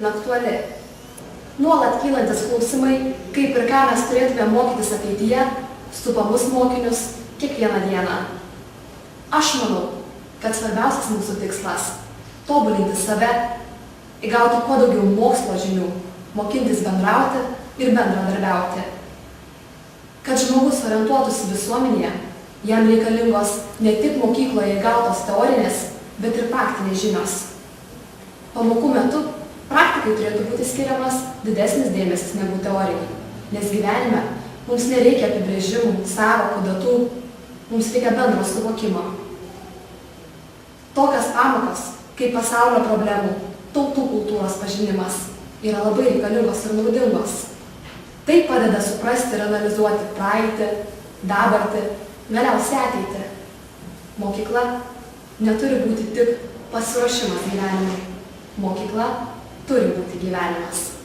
Aktuali. Nuolat kylantis klausimai, kaip ir ką mes turėtume mokytis ateityje, supa mus mokinius kiekvieną dieną. Aš manau, kad svarbiausias mūsų tikslas – tobulinti save, įgauti kuo daugiau mokslo žinių, mokintis bendrauti ir bendradarbiauti. Kad žmogus orientuotųsi visuomenėje, jam reikalingos ne tik mokykloje įgautos teorinės, bet ir praktinės žinios. Pamokų metu praktikai turėtų būti skiriamas didesnis dėmesys negu teorijai, nes gyvenime mums nereikia apibrėžimų, sąvokų, datų, mums reikia bendro suvokimo. Tokios pamokos, kaip pasaulio problemų, tautų kultūros pažinimas, yra labai reikalingos ir naudingos. Tai padeda suprasti ir analizuoti praeitį, dabartį, galiausiai ateitį. Mokykla neturi būti tik pasiruošimas gyvenimui. Mokykla turi būti gyvenimas.